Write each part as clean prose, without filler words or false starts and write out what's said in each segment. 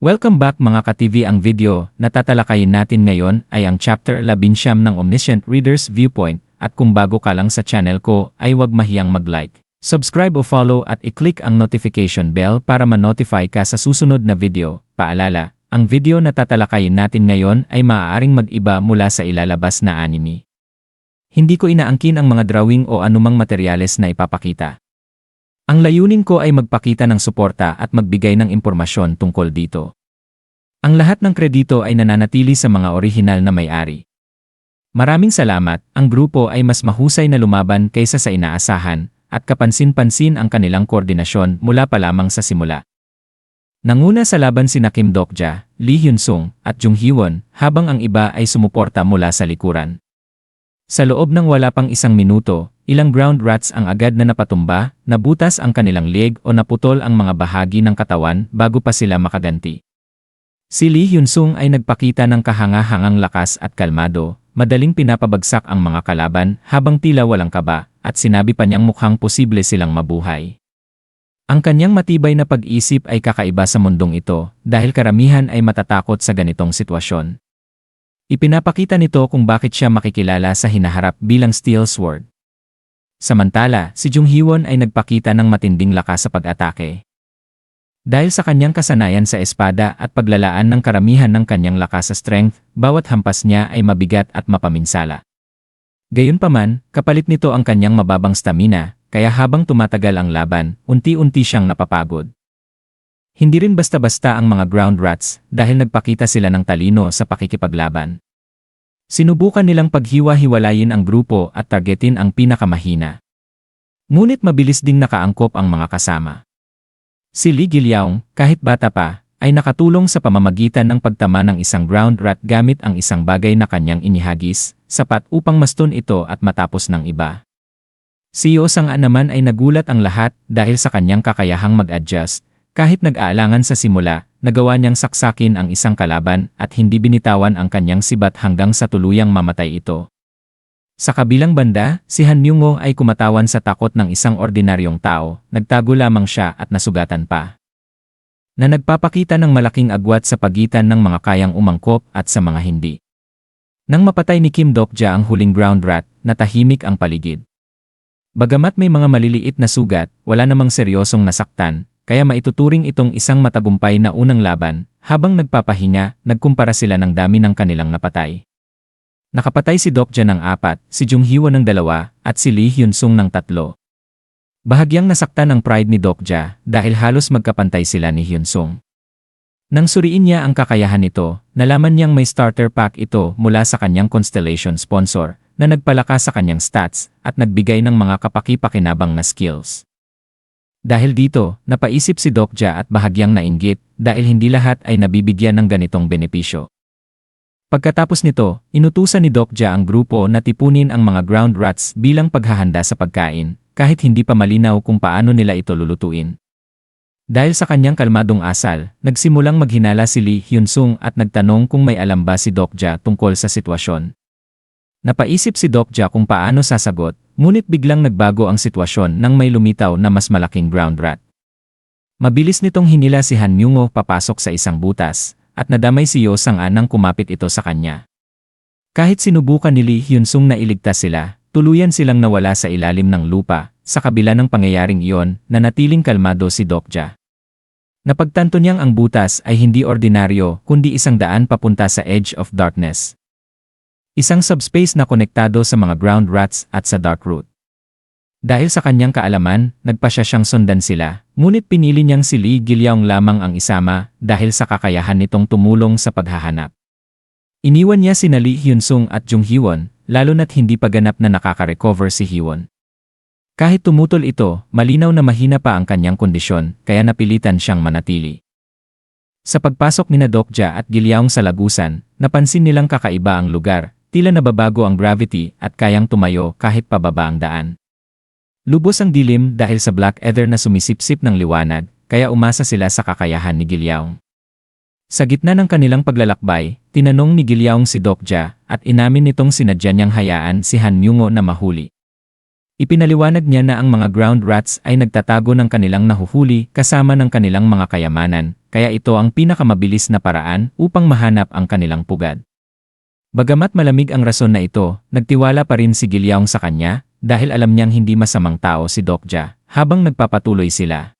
Welcome back mga ka-TV. Ang video na tatalakayin natin ngayon ay ang chapter 11 ng Omniscient Reader's Viewpoint, at kung bago ka lang sa channel ko ay huwag mahiyang mag-like, subscribe o follow at i-click ang notification bell para ma-notify ka sa susunod na video. Paalala, ang video na tatalakayin natin ngayon ay maaaring mag-iba mula sa ilalabas na anime. Hindi ko inaangkin ang mga drawing o anumang materyales na ipapakita. Ang layunin ko ay magpakita ng suporta at magbigay ng impormasyon tungkol dito. Ang lahat ng kredito ay nananatili sa mga orihinal na may-ari. Maraming salamat, ang grupo ay mas mahusay na lumaban kaysa sa inaasahan, at kapansin-pansin ang kanilang koordinasyon mula pa lamang sa simula. Nanguna sa laban sina Kim Dokja, Lee Hyun-sung, at Jung Hee-won, habang ang iba ay sumuporta mula sa likuran. Sa loob ng wala pang isang minuto, ilang ground rats ang agad na napatumba, nabutas ang kanilang leg o naputol ang mga bahagi ng katawan bago pa sila makaganti. Si Lee Hyun-sung ay nagpakita ng kahanga-hangang lakas at kalmado, madaling pinapabagsak ang mga kalaban habang tila walang kaba, at sinabi pa niyang mukhang posible silang mabuhay. Ang kanyang matibay na pag-isip ay kakaiba sa mundong ito dahil karamihan ay matatakot sa ganitong sitwasyon. Ipinapakita nito kung bakit siya makikilala sa hinaharap bilang Steel Sword. Samantala, si Jung Hee-won ay nagpakita ng matinding lakas sa pag-atake. Dahil sa kanyang kasanayan sa espada at paglalaan ng karamihan ng kanyang lakas sa strength, bawat hampas niya ay mabigat at mapaminsala. Gayunpaman, kapalit nito ang kanyang mababang stamina, kaya habang tumatagal ang laban, unti-unti siyang napapagod. Hindi rin basta-basta ang mga ground rats dahil nagpakita sila ng talino sa pakikipaglaban. Sinubukan nilang paghiwa-hiwalayin ang grupo at targetin ang pinakamahina. Ngunit mabilis ding nakaangkop ang mga kasama. Si Lee Gilyaong, kahit bata pa, ay nakatulong sa pamamagitan ng pagtama ng isang ground rat gamit ang isang bagay na kanyang inihagis, sapat upang maston ito at matapos ng iba. Si Yeo Sang-an naman ay nagulat ang lahat dahil sa kanyang kakayahang mag-adjust. Kahit nag-aalangan sa simula, nagawa niyang saksakin ang isang kalaban at hindi binitawan ang kanyang sibat hanggang sa tuluyang mamatay ito. Sa kabilang banda, si Han Myung-woo ay kumatawan sa takot ng isang ordinaryong tao, nagtago lamang siya at nasugatan pa. Na nagpapakita ng malaking agwat sa pagitan ng mga kayang umangkop at sa mga hindi. Nang mapatay ni Kim Dokja ang huling ground rat, natahimik ang paligid. Bagamat may mga maliliit na sugat, wala namang seryosong nasaktan. Kaya maituturing itong isang matagumpay na unang laban, habang nagpapahinga, nagkumpara sila ng dami ng kanilang napatay. Nakapatay si Dokja ng 4, si Jung Hee-won ng 2, at si Lee Hyun-sung ng 3. Bahagyang nasaktan ang pride ni Dokja dahil halos magkapantay sila ni Hyun-sung. Nang suriin niya ang kakayahan nito, nalaman niyang may starter pack ito mula sa kanyang Constellation sponsor na nagpalakas sa kanyang stats at nagbigay ng mga kapaki-pakinabang na skills. Dahil dito, napaisip si Dokja at bahagyang nainggit dahil hindi lahat ay nabibigyan ng ganitong benepisyo. Pagkatapos nito, inutusan ni Dokja ang grupo na tipunin ang mga ground rats bilang paghahanda sa pagkain, kahit hindi pa malinaw kung paano nila ito lulutuin. Dahil sa kanyang kalmadong asal, nagsimulang maghinala si Lee Hyun-sung at nagtanong kung may alam ba si Dokja tungkol sa sitwasyon. Napaisip si Dokja kung paano sasagot, ngunit biglang nagbago ang sitwasyon nang may lumitaw na mas malaking ground rat. Mabilis nitong hinila si Han Myung-woo papasok sa isang butas, at nadamay si Yeo Sang-an nang kumapit ito sa kanya. Kahit sinubukan ni Lee Hyun-sung na iligtas sila, tuluyan silang nawala sa ilalim ng lupa. Sa kabila ng pangyayaring iyon, nanatiling kalmado si Dokja. Napagtanto niyang ang butas ay hindi ordinaryo kundi isang daan papunta sa Edge of Darkness. Isang subspace na konektado sa mga ground rats at sa dark root. Dahil sa kanyang kaalaman, nagpasya siyang sundan sila, ngunit pinili niyang si Lee Gilyaong lamang ang isama dahil sa kakayahan nitong tumulong sa paghahanap. Iniwan niya sina Lee Hyun-sung at Jung Hee-won, lalo na't hindi pa ganap na nakaka-recover si Hee-won. Kahit tumutol ito, malinaw na mahina pa ang kanyang kondisyon, kaya napilitan siyang manatili. Sa pagpasok ni Dokja at Gilyaong sa lagusan, napansin nilang kakaiba ang lugar. Tila nababago ang gravity at kayang tumayo kahit pababa ang daan. Lubos ang dilim dahil sa black ether na sumisipsip ng liwanag, kaya umasa sila sa kakayahan ni Gilyaong. Sa gitna ng kanilang paglalakbay, tinanong ni Gilyaong si Dokja at inamin nitong sinadya niyang hayaan si Han Myung-woo na mahuli. Ipinaliwanag niya na ang mga ground rats ay nagtatago ng kanilang nahuhuli kasama ng kanilang mga kayamanan, kaya ito ang pinakamabilis na paraan upang mahanap ang kanilang pugad. Bagamat malamig ang rason na ito, nagtiwala pa rin si Gilyaong sa kanya dahil alam niyang hindi masamang tao si Dokja habang nagpapatuloy sila.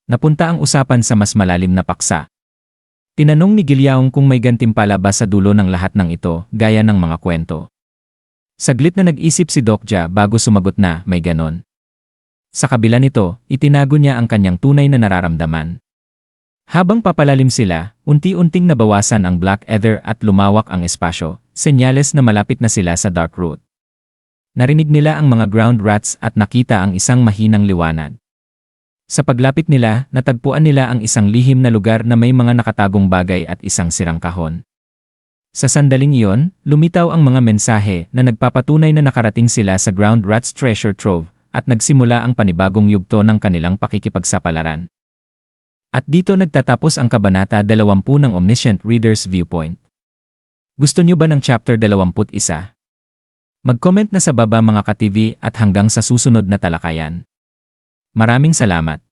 Napunta ang usapan sa mas malalim na paksa. Tinanong ni Gilyaong kung may gantimpala ba sa dulo ng lahat ng ito gaya ng mga kwento. Saglit na nag-isip si Dokja bago sumagot na may ganon. Sa kabila nito, itinago niya ang kanyang tunay na nararamdaman. Habang papalalim sila, unti-unting nabawasan ang black ether at lumawak ang espasyo, senyales na malapit na sila sa dark root. Narinig nila ang mga ground rats at nakita ang isang mahinang liwanag. Sa paglapit nila, natagpuan nila ang isang lihim na lugar na may mga nakatagong bagay at isang sirang kahon. Sa sandaling iyon, lumitaw ang mga mensahe na nagpapatunay na nakarating sila sa ground rats treasure trove at nagsimula ang panibagong yugto ng kanilang pakikipagsapalaran. At dito nagtatapos ang Kabanata 20 ng Omniscient Reader's Viewpoint. Gusto niyo ba ng Chapter 21? Mag-comment na sa baba mga ka-TV at hanggang sa susunod na talakayan. Maraming salamat.